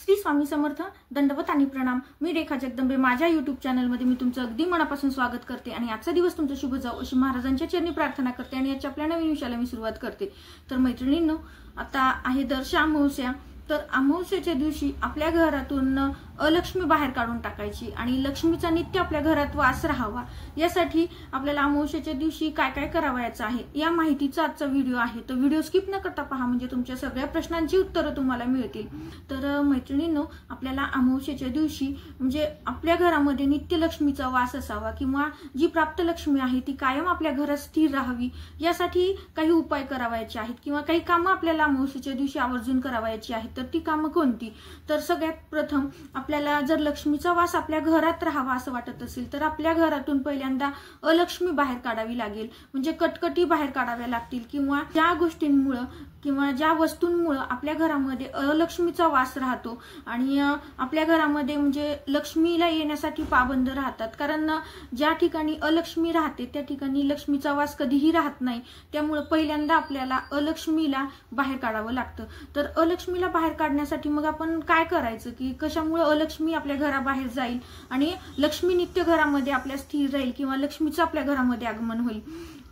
श्री स्वामी समर्थ. दंडवत आणि प्रणाम. मी रेखा जगदंबे. माझ्या YouTube चॅनलमध्ये मी तुमचं अगदी मनापासून स्वागत करते आणि आजचा दिवस तुमचा शुभ जाओ अशी महाराजांच्या चरणी प्रार्थना करते आणि याच्या आपल्या नवीन विषयाला मी सुरुवात करते. तर मैत्रिणींनो, आता आहे दर्श अमावस्या. तर अमावस्येच्या दिवशी आपल्या घरातून अलक्ष्मी बाहेर काढून टाकायची आणि लक्ष्मीचा नित्य आपल्या घरात वास राहावा यासाठी आपल्याला अमावस्येच्या दिवशी काय काय करावयाचं आहे या माहितीचा आजचा व्हिडिओ आहे. तर व्हिडिओ स्किप न करता पहा, म्हणजे तुमच्या सगळ्या प्रश्नांची उत्तरं तुम्हाला मिळतील. तर मैत्रिणींनो, आपल्याला अमावस्येच्या दिवशी म्हणजे आपल्या घरामध्ये नित्य लक्ष्मीचा वास असावा किंवा जी प्राप्त लक्ष्मी आहे ती कायम आपल्या घरात स्थिर राहावी यासाठी काही उपाय करावयाचे आहेत किंवा काही कामं आपल्याला अमावस्येच्या दिवशी आवर्जून करावयाची आहेत. तर ती कामं कोणती? तर सगळ्यात प्रथम आपल्याला जर लक्ष्मीचा वास आपल्या घरात राहावा असं वाटत असेल तर आपल्या घरातून पहिल्यांदा अलक्ष्मी बाहेर काढावी लागेल. म्हणजे कटकटी बाहेर काढाव्या लागतील किंवा ज्या गोष्टींमुळे किंवा ज्या वस्तूंमुळे आपल्या घरामध्ये अलक्ष्मीचा वास राहतो आणि आपल्या घरामध्ये म्हणजे लक्ष्मीला येण्यासाठी पाबंद राहतात. कारण ज्या ठिकाणी अलक्ष्मी राहते त्या ठिकाणी लक्ष्मीचा वास कधीही राहत नाही. त्यामुळे पहिल्यांदा आपल्याला अलक्ष्मीला बाहेर काढावं लागतं. तर अलक्ष्मीला बाहेर काढण्यासाठी मग आपण काय करायचं की कशामुळे अलक्ष्मी आपल्या घराबाहेर जाईल आणि लक्ष्मी नित्य घरामध्ये आपल्या स्थिर राहील किंवा लक्ष्मीचं आपल्या घरामध्ये आगमन होईल.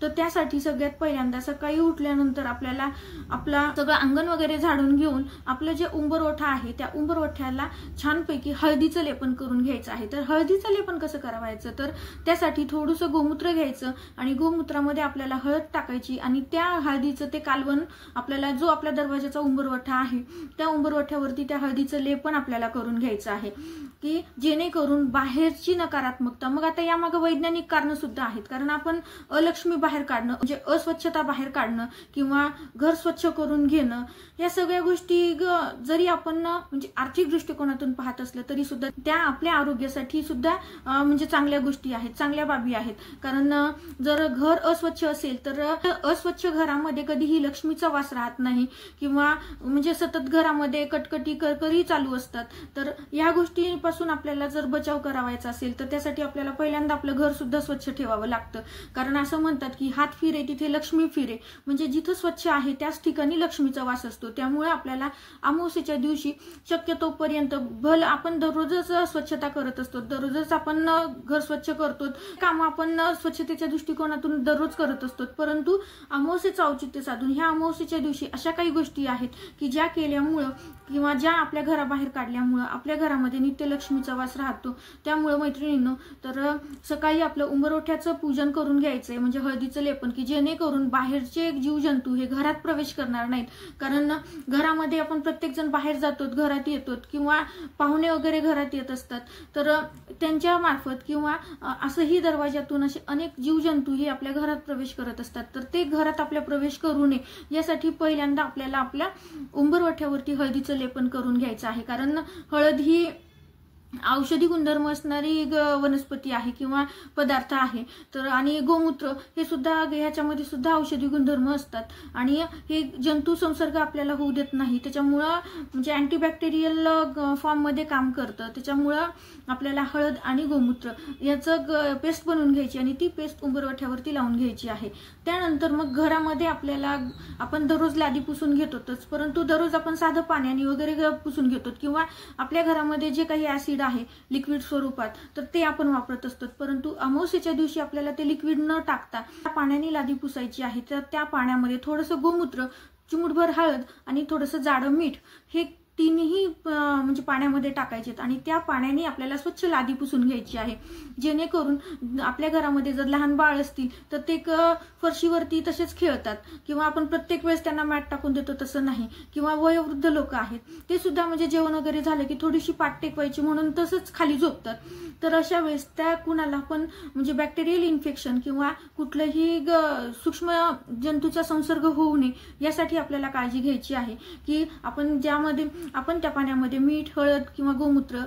तर त्यासाठी सगळ्यात पहिल्यांदा सकाळी उठल्यानंतर आपल्याला आपला सगळं अंगण वगैरे झाडून घेऊन आपलं जे उंबरवठा आहे त्या उंबरवठ्याला छानपैकी हळदीचं लेपन करून घ्यायचं आहे. तर हळदीचं लेपन कसं करावायचं? तर त्यासाठी थोडंसं गोमूत्र घ्यायचं आणि गोमूत्रामध्ये आपल्याला हळद टाकायची आणि त्या हळदीचं ते कालवण आपल्याला जो आपल्या दरवाजाचा उंबरवठा आहे त्या उंबरवठ्यावरती त्या हळदीचं लेपन आपल्याला करून घ्यायचं आहे की जेणेकरून बाहेरची नकारात्मकता, मग आता यामागे वैज्ञानिक कारण सुद्धा आहेत. कारण आपण अलक्ष्मी बाहेर काढणं म्हणजे अस्वच्छता बाहेर काढणं किंवा घर स्वच्छ करून घेणं या सगळ्या गोष्टी जरी आपण म्हणजे आर्थिक दृष्टिकोनातून पाहत असलं तरी सुद्धा त्या आपल्या आरोग्यासाठी सुद्धा म्हणजे चांगल्या गोष्टी आहेत, चांगल्या बाबी आहेत. कारण जर घर अस्वच्छ असेल तर अस्वच्छ घरामध्ये कधीही लक्ष्मीचा वास राहत नाही किंवा म्हणजे सतत घरामध्ये कटकटी करकरी चालू असतात. तर या गोष्टींपासून आपल्याला जर बचाव करावायचा असेल तर त्यासाठी आपल्याला पहिल्यांदा आपलं घर सुद्धा स्वच्छ ठेवावं लागतं. कारण असं म्हणतात की हात फिरे तिथे लक्ष्मी फिरे, म्हणजे जिथं स्वच्छ आहे त्याच ठिकाणी लक्ष्मीचा वास असतो. त्यामुळे आपल्याला अमावस्येच्या दिवशी शक्यतोपर्यंत भल आपण दररोजच स्वच्छता करत असतो, दररोजच आपण घर स्वच्छ करतो, काम आपण स्वच्छतेच्या दृष्टिकोनातून दररोज करत असतो. परंतु अमावस्येचं औचित्य साधून ह्या अमावस्येच्या दिवशी अशा काही गोष्टी आहेत की ज्या केल्यामुळं किंवा ज्या आपल्या घराबाहेर काढल्यामुळं आपल्या घरामध्ये नित्य लक्ष्मीचा वास राहतो. त्यामुळे मैत्रिणींनो, तर सकाळी आपलं उंबरवठ्याचं पूजन करून घ्यायचंय म्हणजे हळदीचं लेपन, की जेणेकरून बाहेरचे जीवजंतू हे घरात प्रवेश करणार नाहीत. कारण घरामध्ये आपण प्रत्येक जण बाहेर जातो, घरात येतो किंवा पाहुणे वगैरे घरात येत असतात. तर त्यांच्या मार्फत किंवा असंही दरवाजातून असे अनेक जीवजंतू हे आपल्या घरात प्रवेश करत असतात. तर ते घरात आपल्या प्रवेश करू नये यासाठी पहिल्यांदा आपल्याला आपल्या उंबरवठ्यावरती हळदीचं लेपन करून घ्यायचं आहे. कारण हळद ही औषधी गुणधर्म असणारी वनस्पती आहे किंवा पदार्थ आहे. तर आणि गोमूत्र हे सुद्धा ह्याच्यामध्ये सुद्धा औषधी गुणधर्म असतात आणि हे जंतू संसर्ग आपल्याला होऊ देत नाही. त्याच्यामुळं म्हणजे अँटीबॅक्टेरियल फॉर्म मध्ये काम करतं. त्याच्यामुळं आपल्याला हळद आणि गोमूत्र याचं पेस्ट बनवून घ्यायची आणि ती पेस्ट उंबरवठ्यावरती लावून घ्यायची आहे. त्यानंतर मग घरामध्ये आपल्याला आपण दररोज लादी पुसून घेतोच, परंतु दररोज आपण साधं पाण्याने वगैरे पुसून घेतो किंवा आपल्या घरामध्ये जे काही ऍसिड आहे लिक्विड स्वरूपात तर ते आपण वापरत असतो. परंतु अमावस्येच्या दिवशी आपल्याला ते लिक्विड न टाकता पाण्याने लादी पुसायची आहे. तर त्या पाण्यामध्ये थोडंसं गोमूत्र, चिमूटभर हळद आणि थोडंसं जाडं मीठ हे तिन्ही म्हणजे पाण्यामध्ये टाकायचे आणि त्या पाण्याने आपल्याला स्वच्छ लादी पुसून घ्यायची आहे. जेणेकरून आपल्या घरामध्ये जर लहान बाळ असतील तर ते फरशीवरती तसेच खेळतात किंवा आपण प्रत्येक वेळेस त्यांना मॅट टाकून देतो तसं नाही, किंवा वयोवृद्ध लोक आहेत ते सुद्धा म्हणजे जेवण वगैरे झालं की थोडीशी पाठ टेकवायची म्हणून तसंच खाली झोपतात. तर अशा वेळेस त्या कुणाला पण म्हणजे बॅक्टेरियल इन्फेक्शन किंवा कुठलंही सूक्ष्म जंतूचा संसर्ग होऊ नये यासाठी आपल्याला काळजी घ्यायची आहे की आपण ज्यामध्ये आपण त्या पाण्यामध्ये मीठ, हळद किंवा गोमूत्र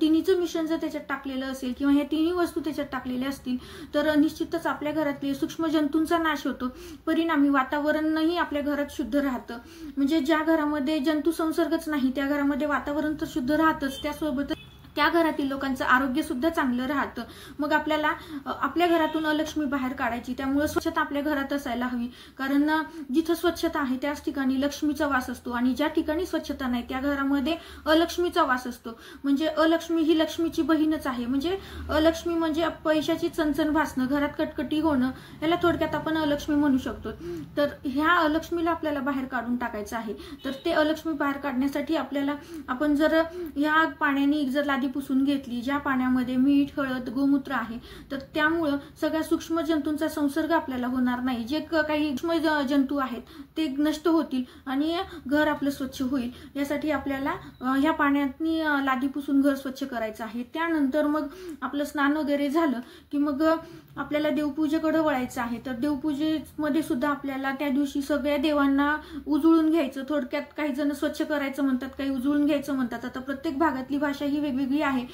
तिन्हीचं मिश्रण जर त्याच्यात टाकलेलं असेल किंवा ह्या तिन्ही वस्तू त्याच्यात टाकलेल्या असतील तर निश्चितच आपल्या घरातले सूक्ष्म जंतूंचा नाश होतो. परिणामी वातावरणही आपल्या घरात शुद्ध राहतं. म्हणजे ज्या घरामध्ये जंतू संसर्गच नाही त्या घरामध्ये वातावरण तर शुद्ध राहतच, त्यासोबत त्या घरातील लोकांचं आरोग्य सुद्धा चांगलं राहतं। मग आपल्याला आपल्या घरातून अलक्ष्मी बाहेर काढायची, त्यामुळे स्वच्छता आपल्या घरात असायला हवी, कारण जिथं स्वच्छता आहे त्याच ठिकाणी लक्ष्मीचा वास असतो आणि ज्या ठिकाणी स्वच्छता नाही त्या घरामध्ये अलक्ष्मीचा वास असतो। म्हणजे अलक्ष्मी ही लक्ष्मीची बहीणच आहे। म्हणजे अलक्ष्मी म्हणजे पैशाची चणचण भासणं, घरात कटकटी होणं, याला थोडक्यात आपण अलक्ष्मी म्हणू शकतो। तर ह्या अलक्ष्मीला आपल्याला बाहेर काढून टाकायचं आहे। तर ते अलक्ष्मी बाहेर काढण्यासाठी आपण जर या पाण्याने जर लादी पुसून घेतली, ज्या पाण्यामध्ये मीठ, हळद, गोमूत्र आहे, तर त्यामुळे सगळ्या सूक्ष्म जंतूंचा संसर्ग आपल्याला होणार नाही। जे काही सूक्ष्म जंतू आहेत ते नष्ट होतील आणि घर आपलं स्वच्छ होईल। यासाठी आपल्याला ह्या पाण्याने लादी पुसून घर स्वच्छ करायचं आहे। त्यानंतर मग आपलं स्नान वगैरे झालं की मग आपल्याला देवपूजेकडे वळायचं आहे। तर देवपूजेमध्ये सुद्धा आपल्याला त्या दिवशी सगळ्या देवांना उजळून घ्यायचं। थोडक्यात काही जण स्वच्छ करायचं म्हणतात, काही उजळून घ्यायचं म्हणतात। आता प्रत्येक भागातली भाषा ही वेगवेगळी आहे।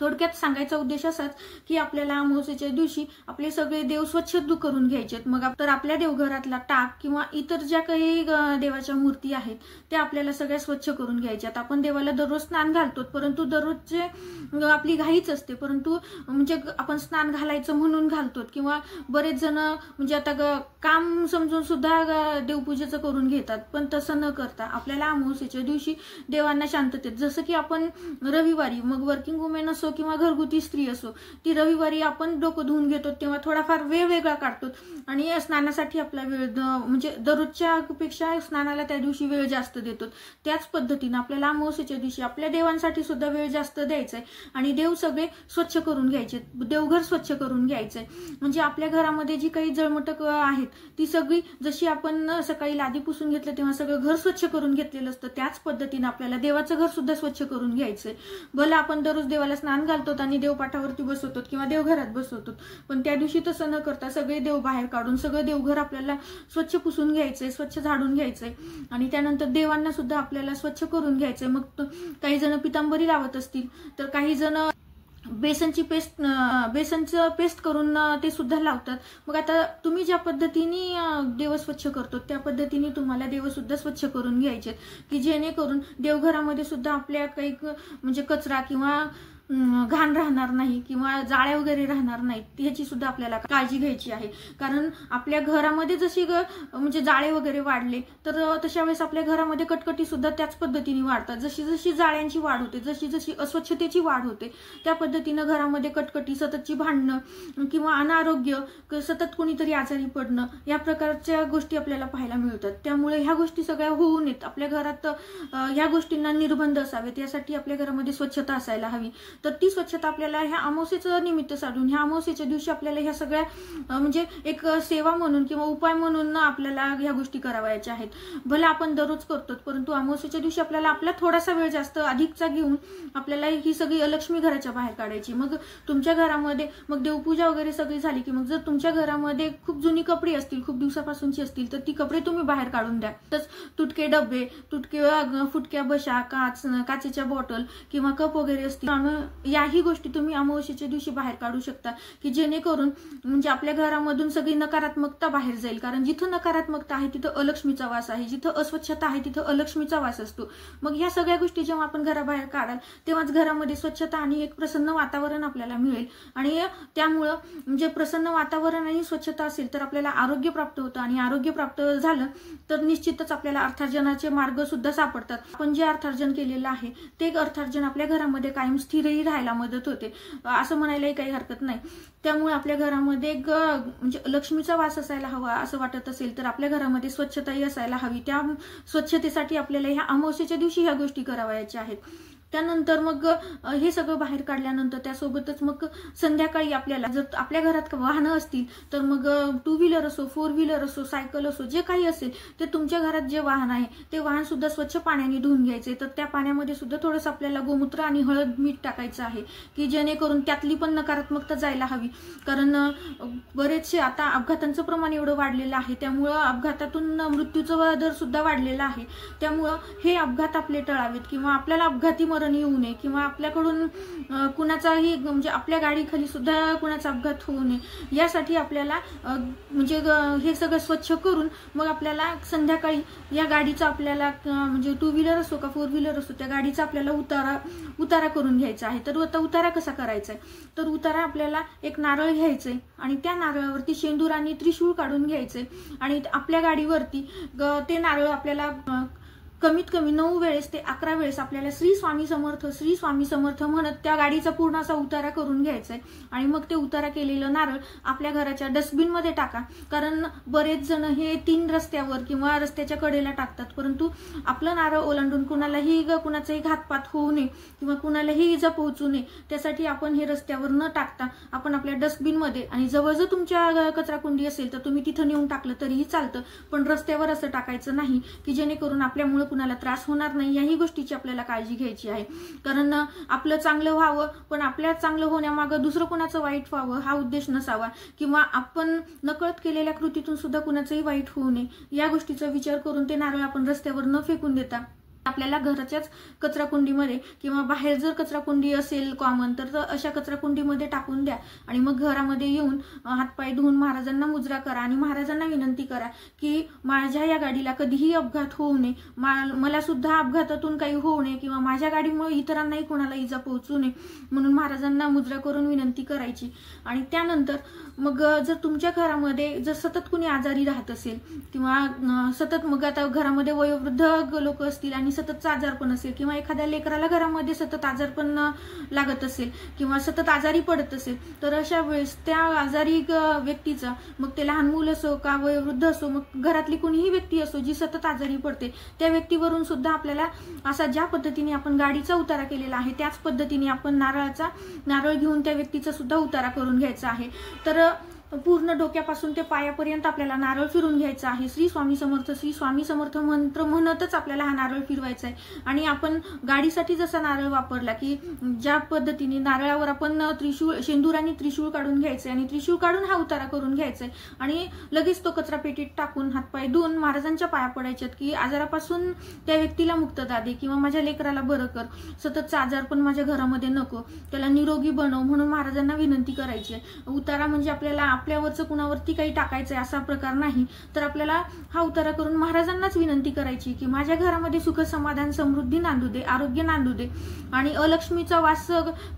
थोडक्यात सांगायचा उद्देश असाच की आपल्याला अमावस्येच्या दिवशी आपले सगळे देव स्वच्छ करून घ्यायचेत। मग तर आपल्या देवघरातला टाक किंवा इतर ज्या काही देवाच्या मूर्ती आहेत त्या आपल्याला सगळ्या स्वच्छ करून घ्यायच्यात। आपण देवाला दररोज स्नान घालतो, परंतु दररोजचे आपली घाईच असते, परंतु म्हणजे आपण स्नान घालायचं म्हणून घालतो किंवा बरेच जण म्हणजे आता काम समजून सुद्धा देवपूजेचं करून घेतात। पण तसं न करता आपल्याला अमावस्येच्या दिवशी देवांना शांततेत, जसं की आपण रविवारी, मग वर्किंग वुमेन असो किंवा घरगुती स्त्री असो, ती रविवारी आपण डोकं धुवून घेतो तेव्हा थोडाफार वेळ वेगळा काढतो आणि स्नानासाठी आपला वेळ म्हणजे दररोजच्या पेक्षा स्नानाला त्या दिवशी वेळ जास्त देतो। त्याच पद्धतीने आपल्याला अमावस्येच्या दिवशी आपल्या देवांसाठी सुद्धा वेळ जास्त द्यायचा आहे आणि देव सगळे स्वच्छ करून घ्यायचे, देवघर स्वच्छ करून घ्यायचंय। म्हणजे आपल्या घरामध्ये जी काही जळमटक आहेत ती सगळी, जशी आपण सकाळी लादी पुसून घेतलं तेव्हा सगळं घर स्वच्छ करून घेतलेलं असतं, त्याच पद्धतीने आपल्याला देवाचं घर सुद्धा स्वच्छ करून घ्यायचंय। भले आपण दररोज देवाला स्नान घालतो आणि देवपाठावरती बसवतो किंवा देवघरात बसवतो, पण त्या दिवशी तसं न करता सगळे देव बाहेर काढून सगळं देवघर आपल्याला स्वच्छ पुसून घ्यायचंय, स्वच्छ झाडून घ्यायचंय आणि त्यानंतर देवांना सुद्धा आपल्याला स्वच्छ करून घ्यायचंय। मग काही जण पितांबरी लावत असतील तर काही जण बेसनचं पेस्ट करून ते सुद्धा लावतात। मग आता तुम्ही ज्या पद्धतीने देव स्वच्छ करतो त्या पद्धतीने तुम्हाला देव सुद्धा स्वच्छ करून घ्यायचे, की जेणेकरून देवघरामध्ये सुद्धा आपल्या काही म्हणजे कचरा किंवा घाण राहणार नाही किंवा जाळ्या वगैरे राहणार नाहीत, याची सुद्धा आपल्याला काळजी घ्यायची आहे। कारण आपल्या घरामध्ये जशी म्हणजे जाळे वगैरे वाढले तर तशा वेळेस आपल्या घरामध्ये कटकटी सुद्धा त्याच पद्धतीने वाढतात। जशी जशी जाळ्यांची वाढ होते, जशी जशी अस्वच्छतेची वाढ होते, त्या पद्धतीने घरामध्ये कटकटी, सततची भांडणं किंवा अनारोग्य, सतत कोणीतरी आजारी पडणं, या प्रकारच्या गोष्टी आपल्याला पाहायला मिळतात। त्यामुळे ह्या गोष्टी सगळ्या होऊ नयेत, आपल्या घरात ह्या गोष्टींना निर्बंध असावेत, यासाठी आपल्या घरामध्ये स्वच्छता असायला हवी। तर ती स्वच्छता आपल्याला ह्या अमावस्येचं निमित्त साधून ह्या अमावस्येच्या दिवशी आपल्याला ह्या सगळ्या म्हणजे एक सेवा म्हणून किंवा उपाय म्हणून आपल्याला ह्या गोष्टी करावायच्या आहेत। भले आपण दररोज करतो, परंतु अमावस्येच्या दिवशी आपल्याला आपला थोडासा वेळ जास्त अधिकचा घेऊन आपल्याला ही सगळी अलक्ष्मी घराच्या बाहेर काढायची। मग तुमच्या घरामध्ये मग देवपूजा वगैरे सगळी झाली की मग जर तुमच्या घरामध्ये खूप जुनी कपडे असतील, खूप दिवसापासूनची असतील, तर ती कपडे तुम्ही बाहेर काढून द्या। तसंच तुटके डबे, फुटक्या बशा, काचेच्या बॉटल किंवा कप वगैरे असतील, याही गोष्टी तुम्ही अमावस्येच्या दिवशी बाहेर काढू शकता, की जेणेकरून म्हणजे आपल्या घरामधून सगळी नकारात्मकता बाहेर जाईल। कारण जिथं नकारात्मकता आहे तिथं अलक्ष्मीचा वास आहे, जिथं अस्वच्छता आहे तिथं अलक्ष्मीचा वास असतो। मग ह्या सगळ्या गोष्टी जेव्हा आपण घराबाहेर काढाल तेव्हाच घरामध्ये स्वच्छता आणि एक प्रसन्न वातावरण आपल्याला मिळेल आणि त्यामुळं म्हणजे प्रसन्न वातावरण आणि स्वच्छता असेल तर आपल्याला आरोग्य प्राप्त होतं आणि आरोग्य प्राप्त झालं तर निश्चितच आपल्याला अर्थार्जनाचे मार्ग सुद्धा सापडतात। आपण जे अर्थार्जन केलेलं आहे ते अर्थार्जन आपल्या घरामध्ये कायम स्थिरही राहायला मदत होते, असं म्हणायलाही काही हरकत नाही। त्यामुळे आपल्या घरामध्ये म्हणजे लक्ष्मीचा वास असायला हवा असं वाटत असेल तर आपल्या घरामध्ये स्वच्छताही असायला हवी। त्या स्वच्छतेसाठी आपल्याला ह्या अमावस्येच्या दिवशी ह्या गोष्टी करावयाच्या आहेत। त्यानंतर मग हे सगळं बाहेर काढल्यानंतर त्यासोबतच मग संध्याकाळी आपल्याला जर आपल्या घरात वाहनं असतील तर मग 2 व्हीलर असो, 4 व्हीलर असो, सायकल असो, जे काही असेल ते तुमच्या घरात जे वाहन आहे ते वाहन सुद्धा स्वच्छ पाण्याने धुवून घ्यायचे। तर त्या पाण्यामध्ये सुद्धा थोडंसं आपल्याला गोमूत्र आणि हळद, मीठ टाकायचं आहे, की जेणेकरून त्यातली पण नकारात्मकता जायला हवी। कारण बरेचसे आता अपघातांचं प्रमाण एवढं वाढलेलं आहे, त्यामुळं अपघातातून मृत्यूचा दर सुद्धा वाढलेला आहे। त्यामुळं हे अपघात आपले टळावेत किंवा आपल्याला अपघाती मरण येऊ नये किंवा आपल्याकडून कुणाचाही म्हणजे आपल्या गाडीखाली सुद्धा कुणाचा अपघात होऊ नये यासाठी आपल्याला म्हणजे हे सगळं स्वच्छ करून मग आपल्याला संध्याकाळी या गाडीचा आपल्याला म्हणजे 2 व्हीलर असो का 4 व्हीलर असो त्या गाडीचा आपल्याला उतारा करून घ्यायचा आहे। तर आता उतारा कसा करायचा आहे, तर उतारा आपल्याला एक नारळ घ्यायचंय आणि त्या नारळावरती शेंदूर आणि त्रिशूळ काढून घ्यायचंय आणि आपल्या गाडीवरती ते नारळ आपल्याला कमीत कमी 9 वेळेस ते 11 वेळेस आपल्याला श्री स्वामी समर्थ म्हणत त्या गाडीचा पूर्ण असा उतारा करून घ्यायचा आहे आणि मग ते उतारा केलेलं नारळ आपल्या घराच्या डस्टबिन मध्ये टाका। कारण बरेच जण हे 3 रस्त्यावर किंवा रस्त्याच्या कडेला टाकतात, परंतु आपलं नारळ ओलांडून कुणाचाही घातपात होऊ नये किंवा कुणालाही इजा पोहोचू नये त्यासाठी आपण हे रस्त्यावर न टाकता आपण आपल्या डस्टबिन मध्ये आणि जवळ जर तुमच्या कचराकुंडी असेल तर तुम्ही तिथं नेऊन टाकलं तरीही चालतं, पण रस्त्यावर असं टाकायचं नाही की जेणेकरून आपल्यामुळे कुणाला त्रास होणार नाही। याही गोष्टीची आपल्याला काळजी घ्यायची आहे, कारण आपलं चांगलं व्हावं पण आपल्या चांगलं होण्यामागं दुसरं कुणाचं वाईट व्हावं हा उद्देश नसावा किंवा आपण नकळत केलेल्या कृतीतून सुद्धा कुणाचंही वाईट होऊ नये या गोष्टीचा विचार करून ते नारळ आपण रस्त्यावर न फेकून देता आपल्याला घराच्याच कचराकुंडीमध्ये किंवा बाहेर जर कचराकुंडी असेल कॉमन तर अशा कचराकुंडीमध्ये टाकून द्या आणि मग घरामध्ये येऊन हातपाय धुवून महाराजांना मुजरा करा आणि महाराजांना विनंती करा की माझ्या या गाडीला कधीही अपघात होऊ नये, मला सुद्धा अपघातातून काही होऊ नये किंवा माझ्या गाडीमुळे इतरांनाही कोणाला इजा पोहोचू नये म्हणून महाराजांना मुजरा करून विनंती करायची। आणि त्यानंतर मग जर तुमच्या घरामध्ये जर सतत कुणी आजारी राहत असेल किंवा सतत मग आता घरामध्ये वयोवृद्ध लोक असतील आणि सततचा आजारपण असेल किंवा एखाद्या लेकराला घरामध्ये सतत आजारपण लागत असेल किंवा सतत आजारी पडत असेल तर अशा वेळेस त्या आजारी व्यक्तीचा मग ते लहान मुलं असो का वयोवृद्ध असो मग घरातली कोणीही व्यक्ती असो जी सतत आजारी पडते त्या व्यक्तीवरून सुद्धा आपल्याला असा ज्या पद्धतीने आपण गाडीचा उतारा केलेला आहे त्याच पद्धतीने आपण नारळ घेऊन त्या व्यक्तीचा सुद्धा उतारा करून घ्यायचा आहे। तर पूर्ण डोक्यापासून ते पायापर्यंत आपल्याला नारळ फिरून घ्यायचा आहे। श्री स्वामी समर्थ मंत्र म्हणतच आपल्याला हा नारळ फिरवायचा आहे आणि आपण गाडीसाठी जसा नारळ वापरला की ज्या पद्धतीने नारळावर आपण शेंदूर आणि त्रिशूळ काढून घ्यायचे आणि त्रिशूळ काढून हा उतारा करून घ्यायचा आहे आणि लगेच तो कचरा पेटीत टाकून हातपाय धुवून महाराजांच्या पाया पडायच्यात की आजारापासून त्या व्यक्तीला मुक्तता दे किंवा माझ्या लेकराला बरं कर, सततचा आजार पण माझ्या घरामध्ये नको, त्याला निरोगी बनव म्हणून महाराजांना विनंती करायची आहे। उतारा म्हणजे आपल्याला आपल्यावरचं कुणावरती काही टाकायचंय असा प्रकार नाही, तर आपल्याला हा उतारा करून महाराजांनाच विनंती करायची की माझ्या घरामध्ये सुख समाधान समृद्धी नांदू दे, आरोग्य नांदू दे आणि अलक्ष्मीचा वास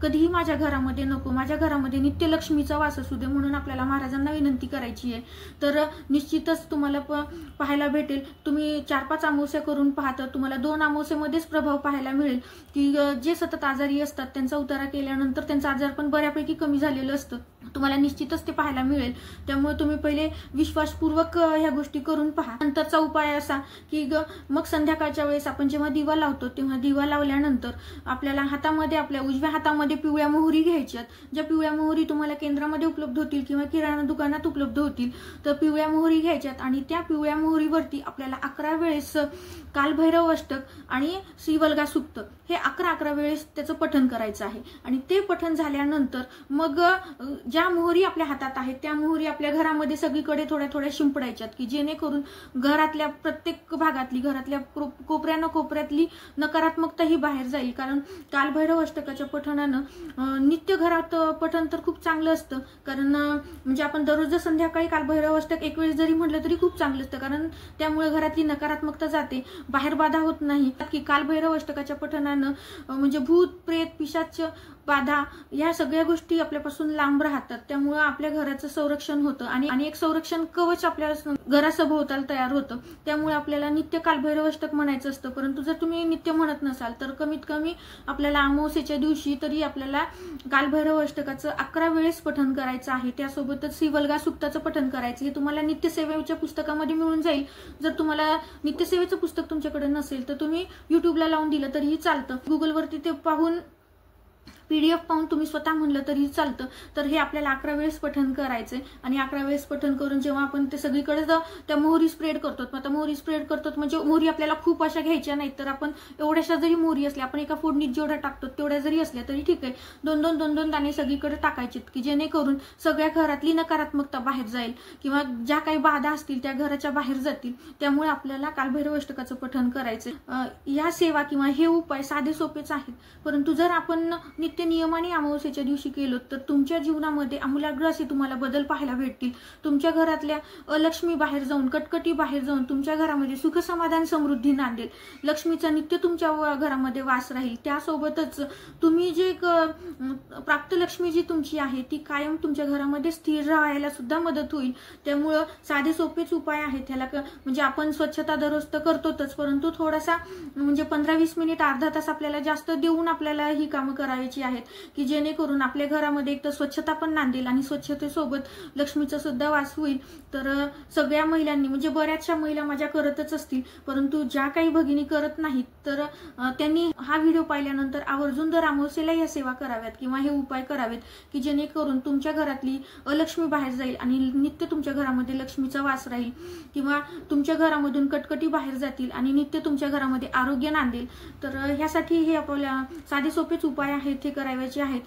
कधीही माझ्या घरामध्ये नको, माझ्या घरामध्ये नित्य लक्ष्मीचा वास असू दे म्हणून आपल्याला महाराजांना विनंती करायची आहे। तर निश्चितच तुम्हाला पाहायला भेटेल, तुम्ही 4-5 अमावस्या करून पाहता तुम्हाला 2 अमावस्येमध्येच प्रभाव पाहायला मिळेल की जे सतत आजारी असतात त्यांचा उतारा केल्यानंतर त्यांचं आजार पण बऱ्यापैकी कमी झालेलं असतं, तुम्हाला निश्चितच ते पाहायला मिळेल। त्यामुळे तुम्ही पहिले विश्वासपूर्वक ह्या गोष्टी करून पहा। नंतरचा उपाय असा की मग संध्याकाळच्या वेळेस आपण जेव्हा दिवा लावतो तेव्हा दिवा लावल्यानंतर आपल्याला हातामध्ये आपल्या उजव्या हातामध्ये पिवळ्या मोहरी घ्यायच्यात, ज्या पिवळ्या मोहरी तुम्हाला केंद्रामध्ये उपलब्ध होतील किंवा किराणा दुकानात उपलब्ध होतील तर पिवळ्या मोहरी घ्यायच्यात आणि त्या पिवळ्या मोहरीवरती आपल्याला 11 वेळेस कालभैरव अष्टक आणि श्रीवल्गा सुक्त हे 11 वेळेस त्याचं पठण करायचं आहे आणि ते पठण झाल्यानंतर मग ज्या मोहरी आपल्या हातात आहेत त्या मोहरी आपल्या घरामध्ये सगळीकडे थोड्या शिंपडायच्यात की जेणेकरून घरातल्या प्रत्येक भागातली घरातल्या कोपऱ्यातली नकारात्मकता ही बाहेर जाईल। कारण कालभैरव अष्टकाच्या पठणानं नित्य घरात पठण तर खूप चांगलं असतं, कारण म्हणजे आपण दररोज संध्याकाळी कालभैरव अष्टक 1 वेळेस जरी म्हटलं तरी खूप चांगलं असतं, कारण त्यामुळे घरातली नकारात्मकता जाते, बाहेर बाधा होत नाही। की कालभैरव अष्टकाच्या पठणानं म्हणजे भूत प्रेत पिशाच बाधा या सगळ्या गोष्टी आपल्यापासून लांब राहतात, त्यामुळे आपल्या घराचं संरक्षण होतं आणि एक संरक्षण कवच आपल्या घरासभोवताल तयार होतं। त्यामुळे आपल्याला नित्य कालभैरव अष्टक म्हणायचं असतं, परंतु जर तुम्ही नित्य म्हणत नसाल तर कमीत कमी आपल्याला अमावस्येच्या दिवशी तरी आपल्याला कालभैरव अष्टकाचं 11 वेळेस पठण करायचं आहे। त्यासोबतच श्रीवल्गा सुक्ताचं पठण करायचं, हे तुम्हाला नित्यसेवेच्या पुस्तकामध्ये मिळून जाईल। जर तुम्हाला नित्यसेवेचं पुस्तक तुमच्याकडे नसेल तर तुम्ही युट्यूबला लावून दिलं तरीही चालतं, गुगलवरती ते पाहून PDF पाहून तुम्ही स्वतः म्हणलं तरी चालतं. तर हे आपल्याला 11 वेळेस पठण करायचंय आणि 11 वेळेस पठण करून जेव्हा आपण ते सगळीकडे त्या मोहरी स्प्रेड करतो, मग आता मोहरी स्प्रेड करतो म्हणजे मोहरी आपल्याला खूप अशा घ्यायच्या नाहीत. तर आपण एवढ्याशा जरी मोहरी असल्या, आपण एका फोडणीत जेवढ्या टाकतो तेवढ्या जरी असल्या तरी ठीक आहे, दोन दाणे सगळीकडे टाकायचे, की जेणेकरून सगळ्या घरातली नकारात्मकता बाहेर जाईल किंवा ज्या काही बाधा असतील त्या घराच्या बाहेर जातील. त्यामुळे आपल्याला कालभैरव अष्टकाचं पठण करायचंय. या सेवा किंवा हे उपाय साधे सोपेच आहेत, परंतु जर आपण नित्य नियमाने अमावस्येच्या दिवशी केलो तर तुमच्या जीवनामध्ये आमूलाग्र असे तुम्हाला बदल पाहायला भेटतील. तुमच्या घरातल्या अलक्ष्मी बाहेर जाऊन, कटकटी बाहेर जाऊन तुमच्या घरामध्ये सुख समाधान समृद्धी नांदेल. लक्ष्मीचा नित्य तुमच्या घरामध्ये वास राहील. त्यासोबतच तुम्ही जे प्राप्त लक्ष्मी जी तुमची आहे ती कायम तुमच्या घरामध्ये स्थिर राहायला सुद्धा मदत होईल. त्यामुळं साधे सोपेच उपाय आहेत. ह्याला म्हणजे आपण स्वच्छता दररोज तर करतोच, परंतु थोडासा म्हणजे 15-20 मिनिट अर्धा तास आपल्याला जास्त देऊन आपल्याला ही कामं करायची आहेत, की जेणेकरून आपल्या घरामध्ये एक तर स्वच्छता पण नांदेल आणि स्वच्छतेसोबत लक्ष्मीचा सुद्धा वास होईल. तर सगळ्या महिलांनी म्हणजे बऱ्याचशा महिला माझ्या करतच असतील, परंतु ज्या काही भगिनी करत नाहीत तर त्यांनी हा व्हिडिओ पाहिल्यानंतर आवर्जून दर अमावस्येला या सेवा कराव्यात किंवा हे उपाय करावेत, की जेणेकरून तुमच्या घरातली अलक्ष्मी बाहेर जाईल आणि नित्य तुमच्या घरामध्ये लक्ष्मीचा वास राहील किंवा तुमच्या घरामधून कटकटी बाहेर जातील आणि नित्य तुमच्या घरामध्ये आरोग्य नांदेल. तर ह्यासाठी हे आपल्याला साधे सोपेच उपाय आहेत, हे करायचे आहेत.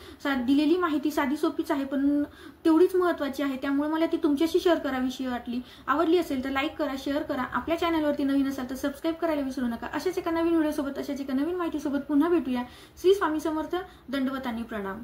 दिलेली माहिती साधी सोपीच आहे पण तेवढीच महत्त्वाची आहे, त्यामुळे मला ती तुमच्याशी शेअर करावीशी वाटली. आवडली असेल तर लाईक करा, शेअर करा. आपल्या चॅनलवरती नवीन असाल तर सबस्क्राईब करायला विसरू नका. अशाच एका नवीन व्हिडिओसोबत, अशाच एका नवीन माहितीसोबत पुन्हा भेटूया. श्री स्वामी समर्थ. दंडवत आणि प्रणाम.